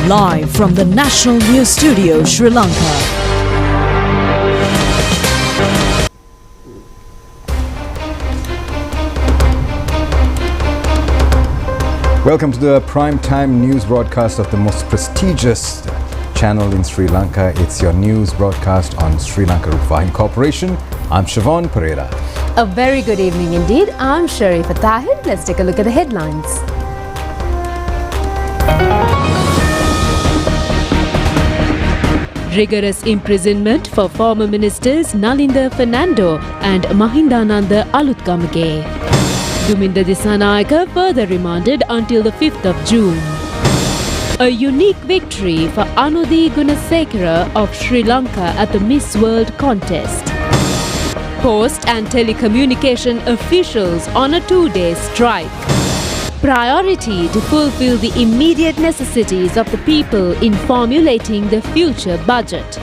Live from the National News Studio, Sri Lanka. Welcome to the prime time news broadcast of the most prestigious channel in Sri Lanka. It's your news broadcast on Sri Lanka Rupavahini Corporation. I'm Siobhan Pereira. A very good evening indeed. I'm Sharifa Tahir. Let's take a look at the headlines. Rigorous imprisonment for former ministers Nalinda Fernando and Mahindananda Alutgamage. Duminda Disanayake further remanded until the 5th of June. A unique victory for Anudhi Gunasekara of Sri Lanka at the Miss World contest. Post and telecommunication officials on a 2-day strike. Priority to fulfill the immediate necessities of the people in formulating the future budget.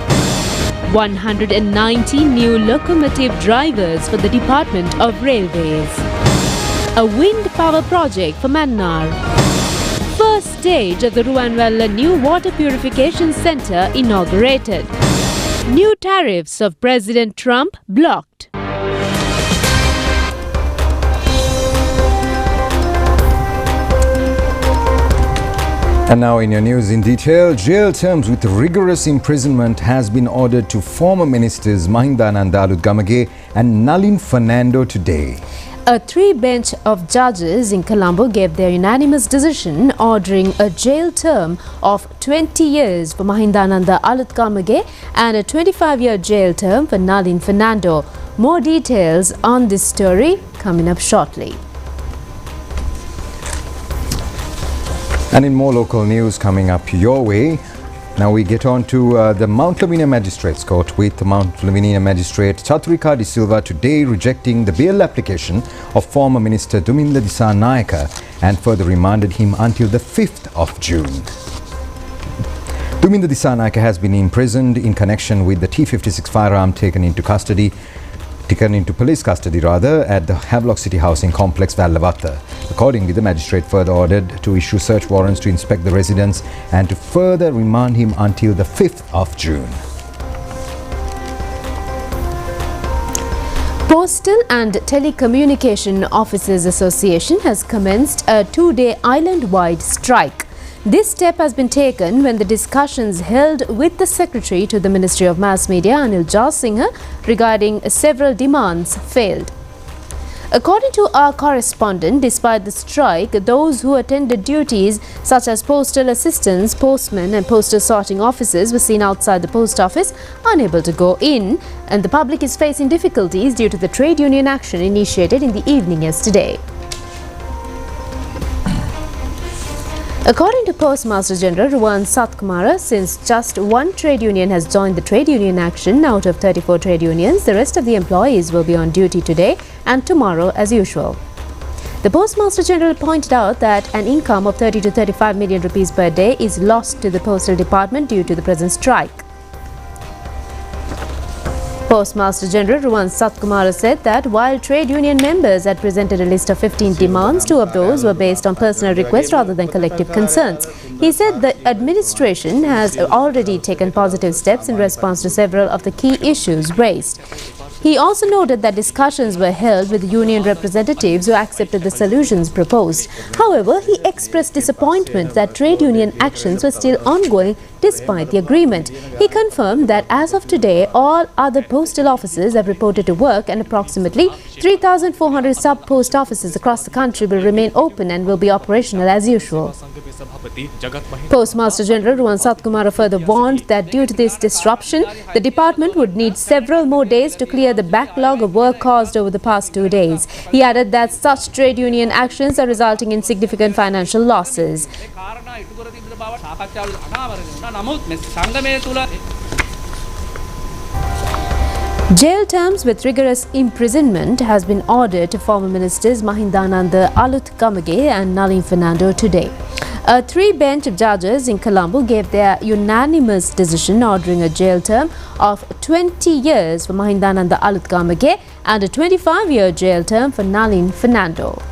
190 new locomotive drivers for the Department of Railways. A wind power project for Mannar. First stage of the Ruwanwala new water purification centre inaugurated. New tariffs of President Trump blocked. And now in your news in detail, jail terms with rigorous imprisonment has been ordered to former ministers Mahindananda Alutgamage and Nalin Fernando today. A 3-bench of judges in Colombo gave their unanimous decision ordering a jail term of 20 years for Mahindananda Alutgamage and a 25-year jail term for Nalin Fernando. More details on this story coming up shortly. And in more local news coming up your way, now we get on to the Mount Lavinia Magistrates Court with Mount Lavinia Magistrate Chaturika De Silva today rejecting the bail application of former Minister Duminda Disanayake and further remanded him until the 5th of June. Duminda Disanayake has been imprisoned in connection with the T-56 firearm taken into police custody at the Havelock City Housing Complex, Vallavatta. Accordingly, the magistrate further ordered to issue search warrants to inspect the residence and to further remand him until the 5th of June. Postal and Telecommunication Officers Association has commenced a 2-day island-wide strike. This step has been taken when the discussions held with the Secretary to the Ministry of Mass Media, Anil Jasinghe, regarding several demands failed. According to our correspondent, despite the strike, those who attended duties such as postal assistants, postmen and postal sorting officers were seen outside the post office, unable to go in, and the public is facing difficulties due to the trade union action initiated in the evening yesterday. According to Postmaster General Ruwan Satkumara, since just one trade union has joined the trade union action out of 34 trade unions, the rest of the employees will be on duty today and tomorrow as usual. The Postmaster General pointed out that an income of 30 to 35 million rupees per day is lost to the Postal Department due to the present strike. Postmaster General Ruwan Satkumara said that while trade union members had presented a list of 15 demands, 2 of those were based on personal requests rather than collective concerns. He said the administration has already taken positive steps in response to several of the key issues raised. He also noted that discussions were held with union representatives who accepted the solutions proposed. However, he expressed disappointment that trade union actions were still ongoing despite the agreement. He confirmed that as of today, all other postal offices have reported to work and approximately 3,400 sub-post offices across the country will remain open and will be operational as usual. Postmaster General Ruwan Satkumara further warned that due to this disruption, the department would need several more days to clear the backlog of work caused over the past 2 days. He added that such trade union actions are resulting in significant financial losses. Jail terms with rigorous imprisonment has been ordered to former ministers Mahindananda Alutgamage and Nalin Fernando today. A 3-bench of judges in Colombo gave their unanimous decision ordering a jail term of 20 years for Mahindananda Alutgamage and a 25-year jail term for Nalin Fernando.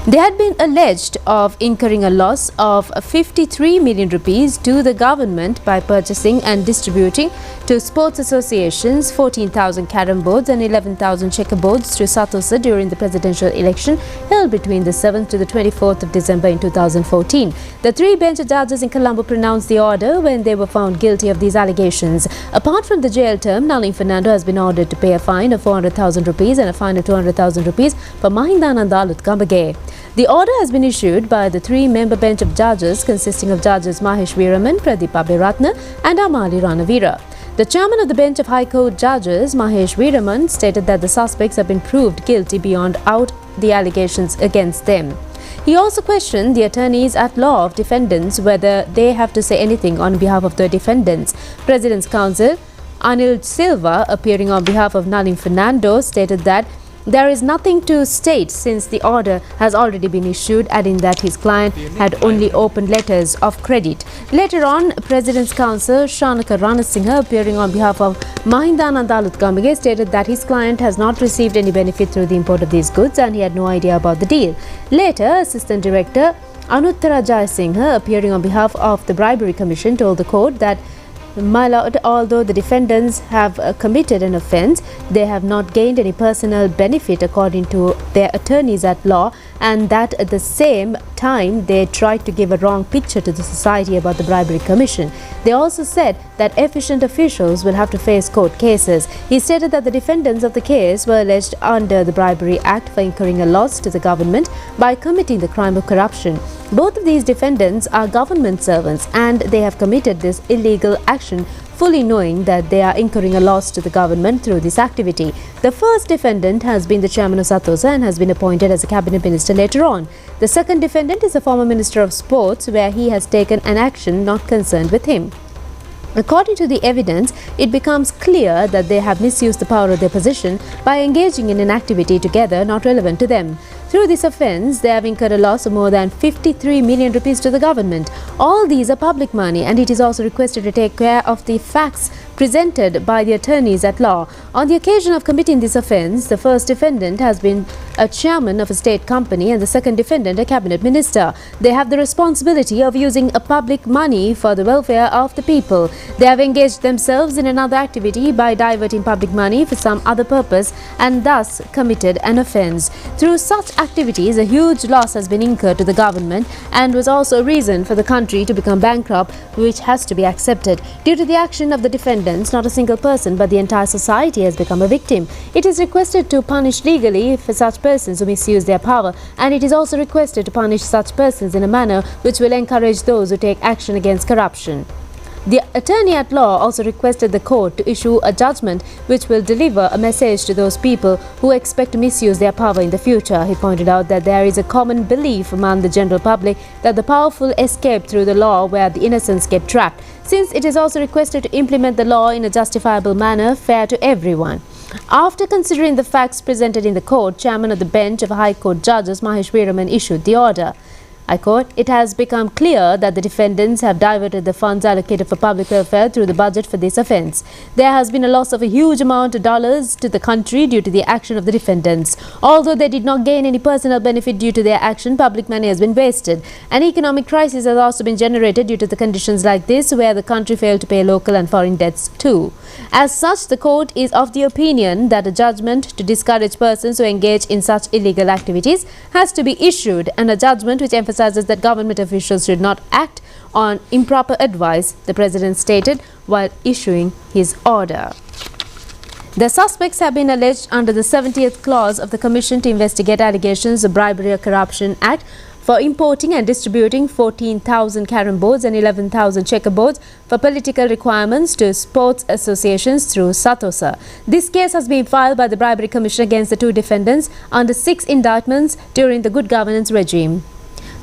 They had been alleged of incurring a loss of 53 million rupees to the government by purchasing and distributing to sports associations 14,000 carom boards and 11,000 checkerboards to Satosa during the presidential election held between the 7th to the 24th of December in 2014. The three-bench judges in Colombo pronounced the order when they were found guilty of these allegations. Apart from the jail term, Nalin Fernando has been ordered to pay a fine of 400,000 rupees and a fine of 200,000 rupees for Mahindananda Lutkambage. The order has been issued by the three-member bench of judges consisting of judges Mahesh Veeraman, Pradeep Abhiratna and Amali Ranavira. The chairman of the bench of High Court judges, Mahesh Veeraman, stated that the suspects have been proved guilty beyond out the allegations against them. He also questioned the attorneys at law of defendants whether they have to say anything on behalf of the defendants. President's counsel Anil Silva, appearing on behalf of Nalin Fernando, stated that there is nothing to state since the order has already been issued, adding that his client had only opened letters of credit. Later on, President's counsel Shanaka Ranasinghe, appearing on behalf of Mahindananda Lutkambage, stated that his client has not received any benefit through the import of these goods and he had no idea about the deal. Later, Assistant Director Anuttara Jayasinghe, appearing on behalf of the Bribery Commission, told the court that my lord, although the defendants have committed an offence, they have not gained any personal benefit according to their attorneys at law, and that at the same time they tried to give a wrong picture to the society about the Bribery Commission. They also said that efficient officials will have to face court cases. He stated that the defendants of the case were alleged under the Bribery Act for incurring a loss to the government by committing the crime of corruption. Both of these defendants are government servants and they have committed this illegal action fully knowing that they are incurring a loss to the government through this activity. The first defendant has been the chairman of Satosa and has been appointed as a cabinet minister later on. The second defendant is the former minister of sports, where he has taken an action not concerned with him. According to the evidence, it becomes clear that they have misused the power of their position by engaging in an activity together not relevant to them. Through this offence, they have incurred a loss of more than 53 million rupees to the government. All these are public money and it is also requested to take care of the facts presented by the attorneys at law. On the occasion of committing this offence, the first defendant has been a chairman of a state company and the second defendant a cabinet minister. They have the responsibility of using a public money for the welfare of the people. They have engaged themselves in another activity by diverting public money for some other purpose and thus committed an offence. Through such activities, a huge loss has been incurred to the government and was also a reason for the country to become bankrupt, which has to be accepted. Due to the action of the defendants, not a single person but the entire society has become a victim. It is requested to punish legally for such persons who misuse their power, and it is also requested to punish such persons in a manner which will encourage those who take action against corruption. The attorney at law also requested the court to issue a judgment which will deliver a message to those people who expect to misuse their power in the future. He pointed out that there is a common belief among the general public that the powerful escape through the law where the innocents get trapped, since it is also requested to implement the law in a justifiable manner fair to everyone. After considering the facts presented in the court, Chairman of the bench of High Court judges Mahesh Veeraman issued the order. I quote, "It has become clear that the defendants have diverted the funds allocated for public welfare through the budget for this offence. There has been a loss of a huge amount of dollars to the country due to the action of the defendants. Although they did not gain any personal benefit due to their action, public money has been wasted. An economic crisis has also been generated due to the conditions like this, where the country failed to pay local and foreign debts too. As such, the court is of the opinion that a judgment to discourage persons who engage in such illegal activities has to be issued, and a judgment which emphasizes that government officials should not act on improper advice," the president stated while issuing his order. The suspects have been alleged under the 70th clause of the Commission to investigate allegations of bribery or corruption Act for importing and distributing 14,000 carom boards and 11,000 checkerboards for political requirements to sports associations through Satosa. This case has been filed by the Bribery Commission against the two defendants under 6 indictments during the good governance regime.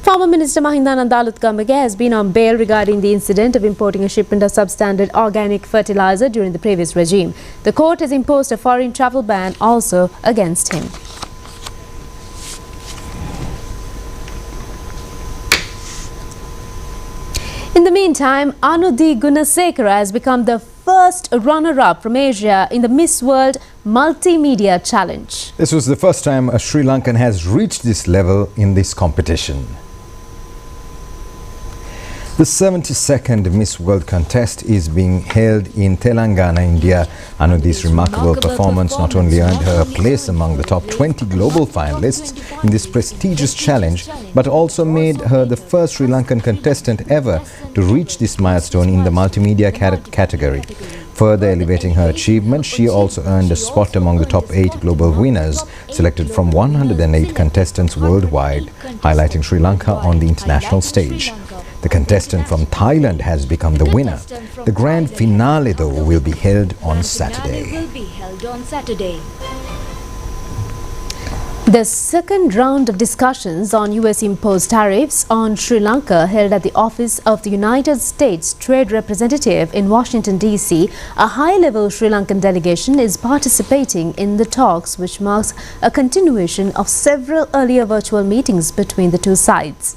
Former Minister Mahindananda Lutkambage has been on bail regarding the incident of importing a shipment of substandard organic fertilizer during the previous regime. The court has imposed a foreign travel ban also against him. In the meantime, Anudhi Gunasekara has become the first runner-up from Asia in the Miss World Multimedia Challenge. This was the first time a Sri Lankan has reached this level in this competition. The 72nd Miss World contest is being held in Telangana, India. Anudi's remarkable performance not only earned her a place among the top 20 global finalists in this prestigious challenge, but also made her the first Sri Lankan contestant ever to reach this milestone in the multimedia category. Further elevating her achievement, she also earned a spot among the top 8 global winners selected from 108 contestants worldwide, highlighting Sri Lanka on the international stage. The contestant from Thailand has become the winner. The grand finale, though, will be held on Saturday. The second round of discussions on US imposed tariffs on Sri Lanka held at the office of the United States Trade Representative in Washington, D.C. A high-level Sri Lankan delegation is participating in the talks, which marks a continuation of several earlier virtual meetings between the two sides.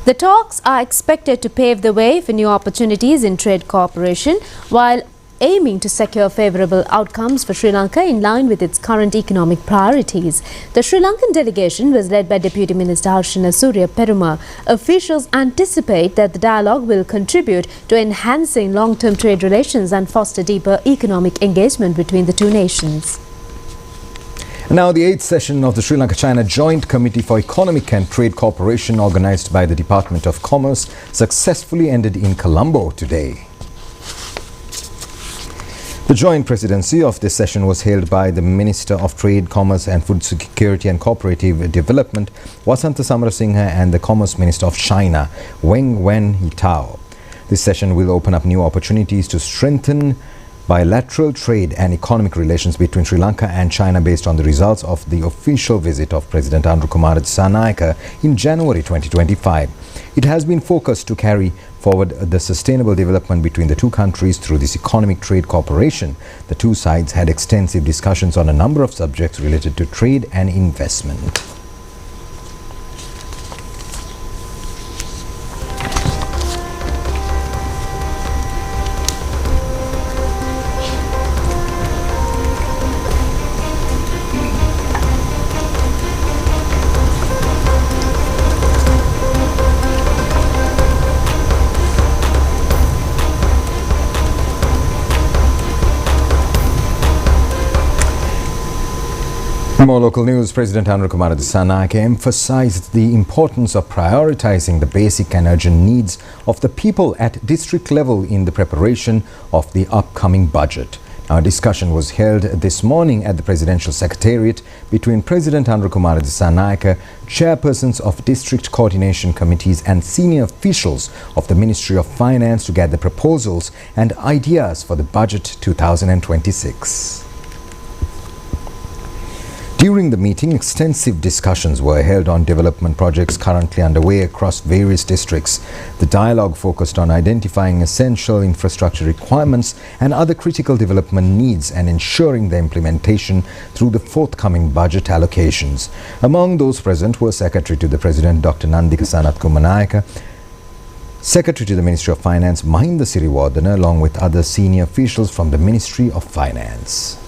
The talks are expected to pave the way for new opportunities in trade cooperation, while aiming to secure favourable outcomes for Sri Lanka in line with its current economic priorities. The Sri Lankan delegation was led by Deputy Minister Harshana Surya Peruma. Officials anticipate that the dialogue will contribute to enhancing long-term trade relations and foster deeper economic engagement between the two nations. Now, the 8th session of the Sri Lanka-China Joint Committee for Economic and Trade Cooperation, organized by the Department of Commerce, successfully ended in Colombo today. The joint presidency of this session was held by the Minister of Trade, Commerce and Food Security and Cooperative Development, Vasantha Samarasinghe, and the Commerce Minister of China, Weng Wen-Yitao. This session will open up new opportunities to strengthen bilateral trade and economic relations between Sri Lanka and China based on the results of the official visit of President Andrew Kumara Dissanayake in January 2025. It has been focused to carry forward the sustainable development between the two countries through this economic trade cooperation. The two sides had extensive discussions on a number of subjects related to trade and investment. More local news. President Andrew Kumara Dissanayake emphasized the importance of prioritizing the basic and urgent needs of the people at district level in the preparation of the upcoming budget. Now, a discussion was held this morning at the Presidential Secretariat between President Andrew Kumara Dissanayake, chairpersons of district coordination committees and senior officials of the Ministry of Finance to gather proposals and ideas for the budget 2026. During the meeting, extensive discussions were held on development projects currently underway across various districts. The dialogue focused on identifying essential infrastructure requirements and other critical development needs and ensuring their implementation through the forthcoming budget allocations. Among those present were Secretary to the President Dr. Nandika Sanatkumanayaka, Secretary to the Ministry of Finance Mahinda Siriwardana, along with other senior officials from the Ministry of Finance.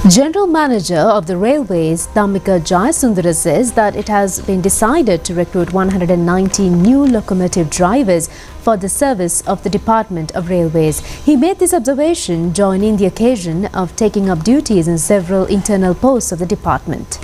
General Manager of the Railways, Dhammika Jayasundara, says that it has been decided to recruit 119 new locomotive drivers for the service of the Department of Railways. He made this observation joining the occasion of taking up duties in several internal posts of the department.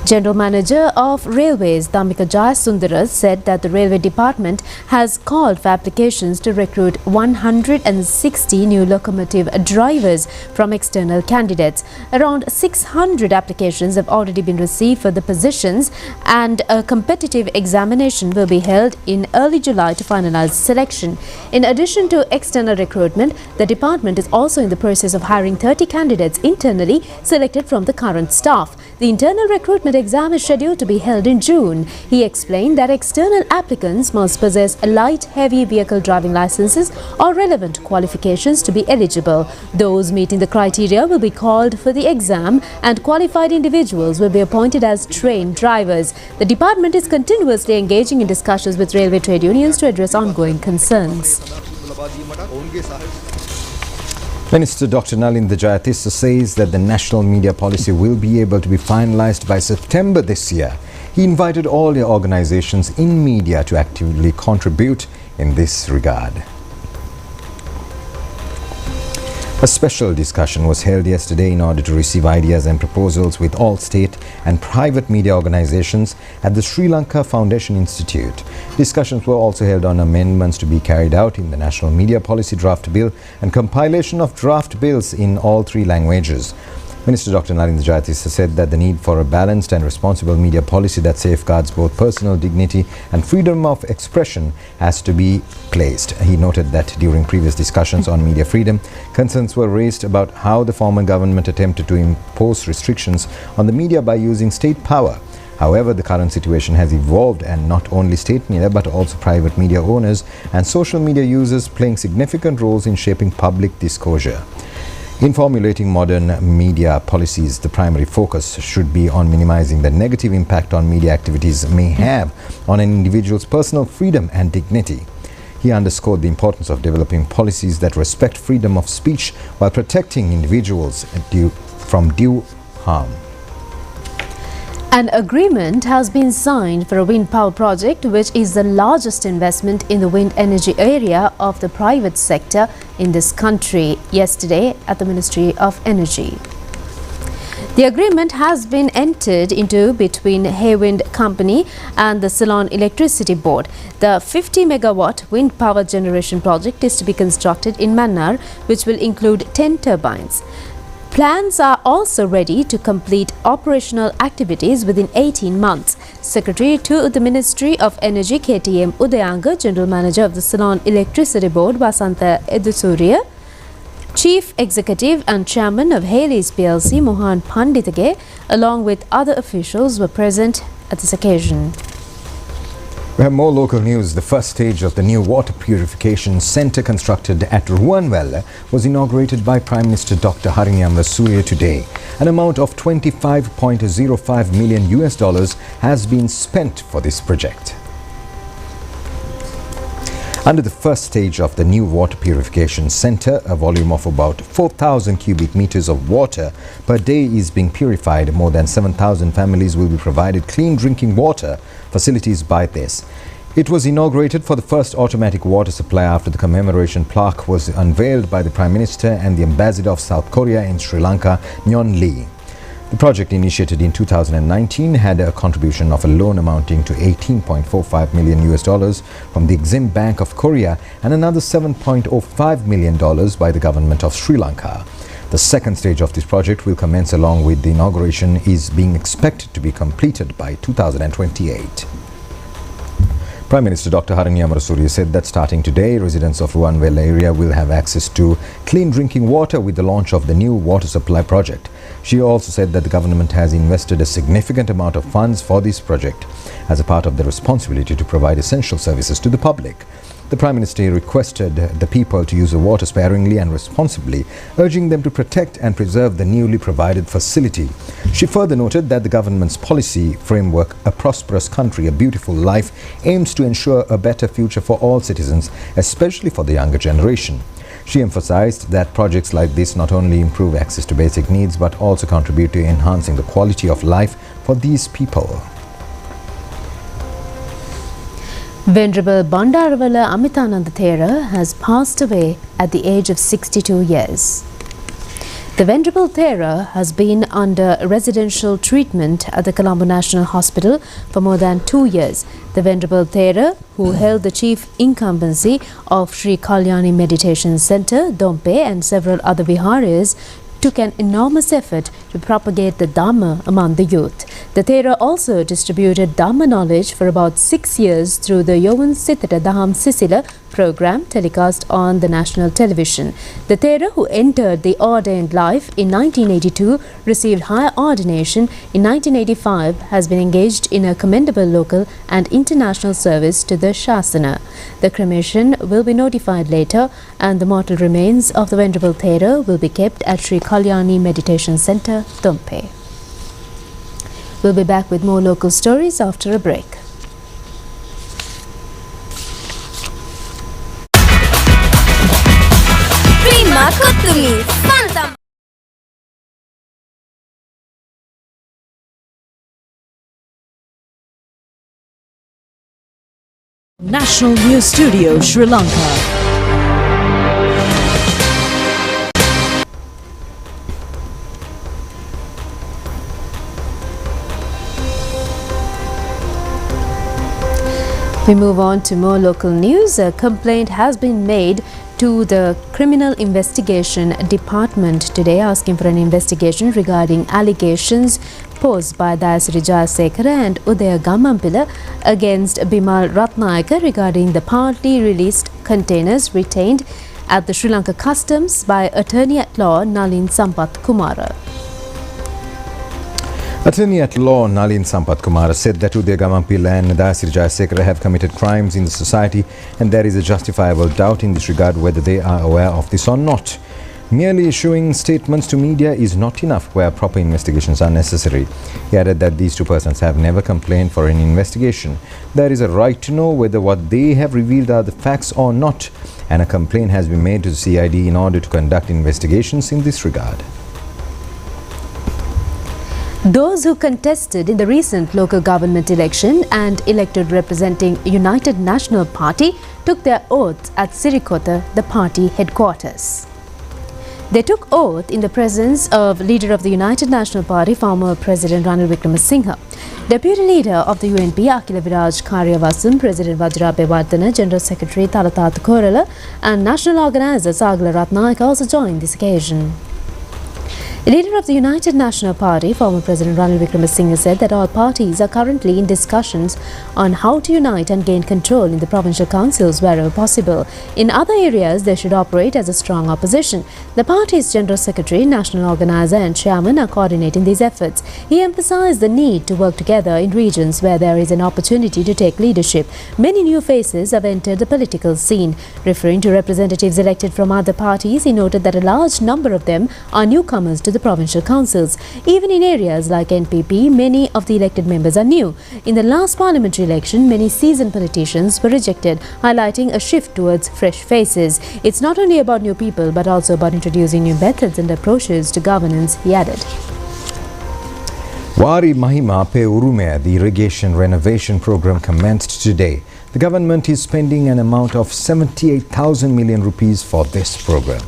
General Manager of Railways, Dhammika Jayasundara, said that the Railway Department has called for applications to recruit 160 new locomotive drivers from external candidates. Around 600 applications have already been received for the positions, and a competitive examination will be held in early July to finalize selection. In addition to external recruitment, the department is also in the process of hiring 30 candidates internally selected from the current staff. the internal recruitment exam is scheduled to be held in June. He explained that external applicants must possess light heavy vehicle driving licenses or relevant qualifications to be eligible. Those meeting the criteria will be called for the exam and qualified individuals will be appointed as trained drivers. The department is continuously engaging in discussions with railway trade unions to address ongoing concerns. Minister Dr. Nalinda Jayatissa says that the national media policy will be able to be finalized by September this year. He invited all the organizations in media to actively contribute in this regard. A special discussion was held yesterday in order to receive ideas and proposals with all state and private media organizations at the Sri Lanka Foundation Institute. Discussions were also held on amendments to be carried out in the National Media Policy Draft Bill and compilation of draft bills in all three languages. Minister Dr. Nalinda Jayatissa said that the need for a balanced and responsible media policy that safeguards both personal dignity and freedom of expression has to be placed. He noted that during previous discussions on media freedom, concerns were raised about how the former government attempted to impose restrictions on the media by using state power. However, the current situation has evolved and not only state media but also private media owners and social media users playing significant roles in shaping public discourse. In formulating modern media policies, the primary focus should be on minimizing the negative impact on media activities may have on an individual's personal freedom and dignity. He underscored the importance of developing policies that respect freedom of speech while protecting individuals from due harm. An agreement has been signed for a wind power project, which is the largest investment in the wind energy area of the private sector in this country, yesterday at the Ministry of Energy. The agreement has been entered into between Haywind Company and the Ceylon Electricity Board. The 50 megawatt wind power generation project is to be constructed in Mannar, which will include 10 turbines. Plans are also ready to complete operational activities within 18 months. Secretary to the Ministry of Energy KTM Udayanga, General Manager of the Ceylon Electricity Board Vasantha Edusuriya, Chief Executive and Chairman of Haley's PLC Mohan Panditage, along with other officials, were present at this occasion. We have more local news. The first stage of the new water purification centre constructed at Ruwanwelle was inaugurated by Prime Minister Dr. Harini Amarasuriya today. An amount of $25.05 million has been spent for this project. Under the first stage of the new water purification centre, a volume of about 4,000 cubic meters of water per day is being purified. More than 7,000 families will be provided clean drinking water facilities by this. It was inaugurated for the first automatic water supply after the commemoration plaque was unveiled by the Prime Minister and the Ambassador of South Korea in Sri Lanka, Nyon Lee. The project, initiated in 2019, had a contribution of a loan amounting to $18.45 million from the Exim Bank of Korea and another $7.05 million by the government of Sri Lanka. The second stage of this project will commence along with the inauguration is being expected to be completed by 2028. Prime Minister Dr. Harini Amarasuriya said that starting today, residents of Ruwanwelle area will have access to clean drinking water with the launch of the new water supply project. She also said that the government has invested a significant amount of funds for this project as a part of the responsibility to provide essential services to the public. The Prime Minister requested the people to use the water sparingly and responsibly, urging them to protect and preserve the newly provided facility. She further noted that the government's policy framework, A Prosperous Country, A Beautiful Life, aims to ensure a better future for all citizens, especially for the younger generation. She emphasized that projects like this not only improve access to basic needs but also contribute to enhancing the quality of life for these people. Venerable Bandarawala Amitananda Thera has passed away at the age of 62 years. The Venerable Thera has been under residential treatment at the Colombo National Hospital for more than 2 years. The Venerable Thera, who held the chief incumbency of Sri Kalyani Meditation Centre, Dompe, and several other viharas, took an enormous effort to propagate the Dhamma among the youth. The Thera also distributed Dhamma knowledge for about 6 years through the Yovan Sithata Daham Sisila program telecast on the national television. The Thera, who entered the ordained life in 1982, received higher ordination in 1985, has been engaged in a commendable local and international service to the Shasana. The cremation will be notified later, and the mortal remains of the Venerable Thera will be kept at Sri Kalyani Meditation Centre, Dompe. We'll be back with more local stories after a break. National News Studio, Sri Lanka. We move on to more local news. A complaint has been made to the Criminal Investigation Department today, asking for an investigation regarding allegations posed by Dayasiri Jayasekara and Udaya Gamampila against Bimal Ratnayaka regarding the partly released containers retained at the Sri Lanka Customs by Attorney-at-Law Nalin Sampath Kumara. Attorney-at-Law Nalin Sampath Kumara said that Udaya Gamampila and Dayasiri Jayasekara have committed crimes in the society, and there is a justifiable doubt in this regard whether they are aware of this or not. Merely issuing statements to media is not enough where proper investigations are necessary. He added that these two persons have never complained for an investigation. There is a right to know whether what they have revealed are the facts or not, and a complaint has been made to the CID in order to conduct investigations in this regard. Those who contested in the recent local government election and elected representing United National Party took their oaths at Sirikota, the party headquarters. They took oath in the presence of leader of the United National Party, former President Ranil Wickremesinghe, Deputy Leader of the UNP, Akila Viraj Karyavasam, President Vajrape Vardhana, General Secretary Thalathatha Korala, and National Organizer Sagala Ratnayaka also joined this occasion. Leader of the United National Party, former President Ranil Wickremesinghe, said that all parties are currently in discussions on how to unite and gain control in the provincial councils wherever possible. In other areas, they should operate as a strong opposition. The party's General Secretary, National Organizer and Chairman are coordinating these efforts. He emphasized the need to work together in regions where there is an opportunity to take leadership. Many new faces have entered the political scene. Referring to representatives elected from other parties, he noted that a large number of them are newcomers to the provincial councils. Even in areas like NPP, many of the elected members are new. In the last parliamentary election, many seasoned politicians were rejected, highlighting a shift towards fresh faces. It's not only about new people, but also about introducing new methods and approaches to governance, he added. Wari Mahima Pe Urume, the irrigation renovation program commenced today. The government is spending an amount of 78,000 million rupees for this program.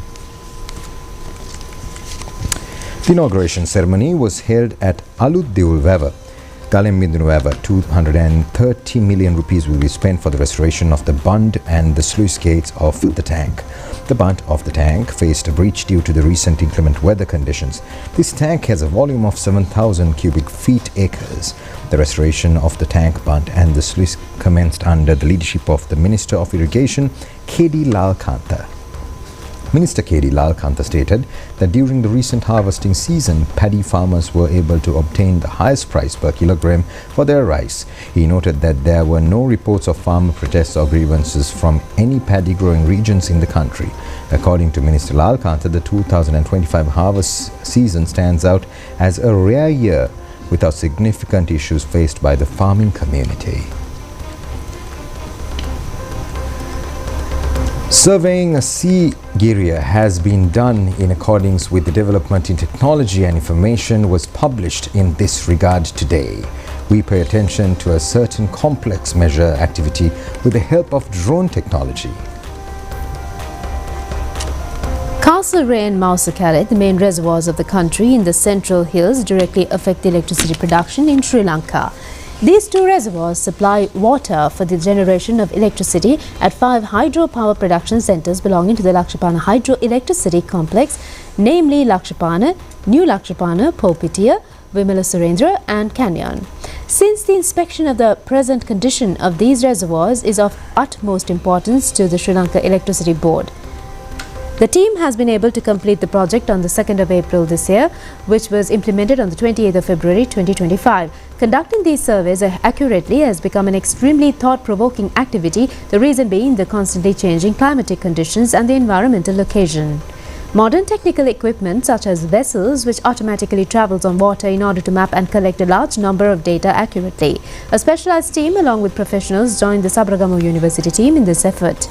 The inauguration ceremony was held at Aluddiul Veva. Galembindunu Veva, 230 million rupees will be spent for the restoration of the bund and the sluice gates of the tank. The bund of the tank faced a breach due to the recent inclement weather conditions. This tank has a volume of 7,000 cubic feet acres. The restoration of the tank bund and the sluice commenced under the leadership of the Minister of Irrigation, K.D. Lalkantha. Minister K.D. Lalkantha stated that during the recent harvesting season, paddy farmers were able to obtain the highest price per kilogram for their rice. He noted that there were no reports of farmer protests or grievances from any paddy growing regions in the country. According to Minister Lalkantha, the 2025 harvest season stands out as a rare year without significant issues faced by the farming community. Surveying a sea area has been done in accordance with the development in technology, and information was published in this regard today. We pay attention to a certain complex measure activity with the help of drone technology. Castlereagh and Moussakaret, the main reservoirs of the country in the central hills, directly affect the electricity production in Sri Lanka. These two reservoirs supply water for the generation of electricity at 5 hydropower production centres belonging to the Lakshapana Hydroelectricity Complex, namely Lakshapana, New Lakshapana, Popitiya, Vimala Surendra and Canyon. Since the inspection of the present condition of these reservoirs is of utmost importance to the Sri Lanka Electricity Board. The team has been able to complete the project on the 2nd of April this year, which was implemented on the 28th of February 2025. Conducting these surveys accurately has become an extremely thought-provoking activity, the reason being the constantly changing climatic conditions and the environmental occasion. Modern technical equipment such as vessels which automatically travels on water in order to map and collect a large number of data accurately. A specialized team along with professionals joined the Sabaragamu University team in this effort.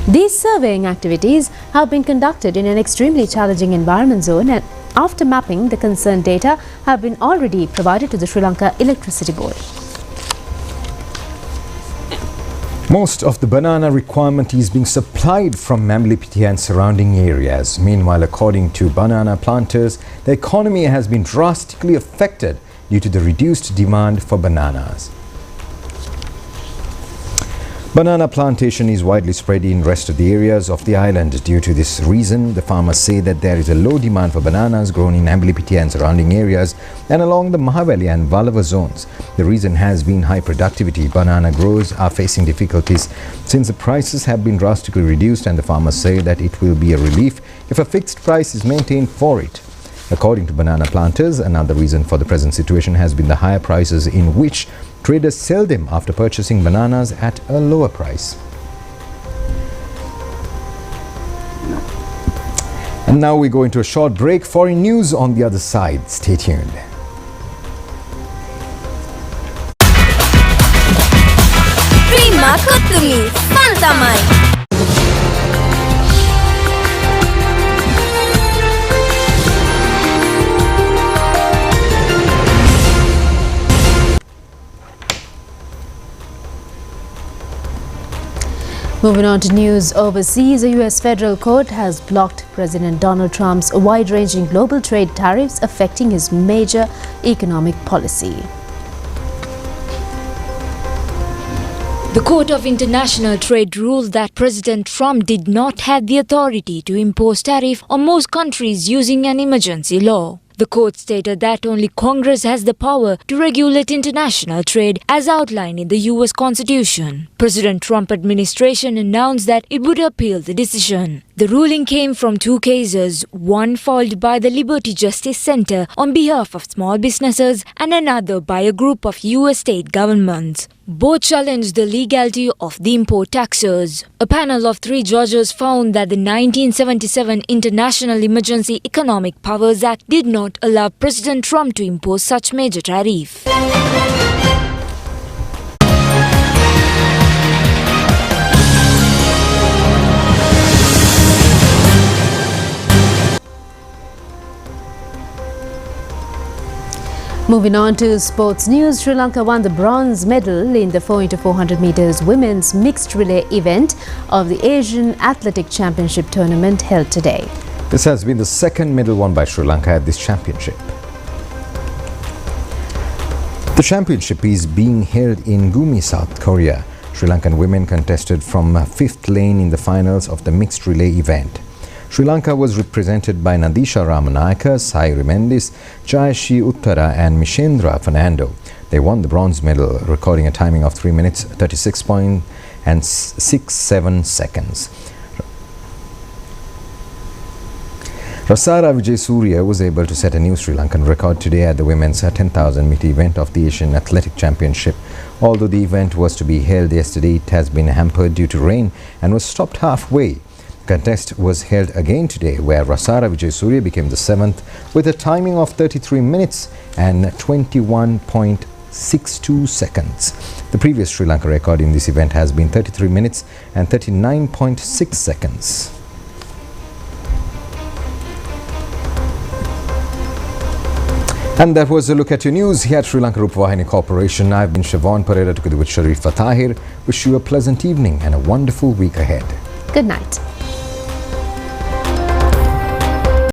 These surveying activities have been conducted in an extremely challenging environment zone, and after mapping, the concerned data have been already provided to the Sri Lanka Electricity Board. Most of the banana requirement is being supplied from Mamlipiti and surrounding areas. Meanwhile, according to banana planters, the economy has been drastically affected due to the reduced demand for bananas. Banana plantation is widely spread in rest of the areas of the island. Due to this reason, the farmers say that there is a low demand for bananas grown in Amblipiti and surrounding areas and along the Mahaveli and Valava zones. The reason has been high productivity. Banana growers are facing difficulties since the prices have been drastically reduced, and the farmers say that it will be a relief if a fixed price is maintained for it. According to banana planters, another reason for the present situation has been the higher prices in which traders sell them after purchasing bananas at a lower price. And now we go into a short break. Foreign news on the other side. Stay tuned. Prima Kutumi, Fantamai. Moving on to news overseas, a U.S. federal court has blocked President Donald Trump's wide-ranging global trade tariffs affecting his major economic policy. The Court of International Trade ruled that President Trump did not have the authority to impose tariff on most countries using an emergency law. The court stated that only Congress has the power to regulate international trade as outlined in the U.S. Constitution. President Trump administration announced that it would appeal the decision. The ruling came from two cases, one filed by the Liberty Justice Center on behalf of small businesses and another by a group of U.S. state governments. Both challenged the legality of the import taxes. A panel of 3 judges found that the 1977 International Emergency Economic Powers Act did not allow President Trump to impose such major tariff. Moving on to sports news, Sri Lanka won the bronze medal in the 4 x 400 meters women's mixed relay event of the Asian Athletic Championship tournament held today. This has been the second medal won by Sri Lanka at this championship. The championship is being held in Gumi, South Korea. Sri Lankan women contested from 5th lane in the finals of the mixed relay event. Sri Lanka was represented by Nadisha Ramanayaka, Sairi Mendis, Jayashi Uttara and Mishendra Fernando. They won the bronze medal, recording a timing of 3 minutes, 36.67 seconds. Rasara Vijayasuriya was able to set a new Sri Lankan record today at the women's 10,000 meter event of the Asian Athletic Championship. Although the event was to be held yesterday, it has been hampered due to rain and was stopped halfway. Contest was held again today, where Rasara Vijayasuriya became the 7th with a timing of 33 minutes and 21.62 seconds. The previous Sri Lanka record in this event has been 33 minutes and 39.6 seconds. And that was a look at your news here at Sri Lanka Rupavahini Corporation. I've been Siobhan Pereira together with Sharif Fatahir. Wish you a pleasant evening and a wonderful week ahead. Good night.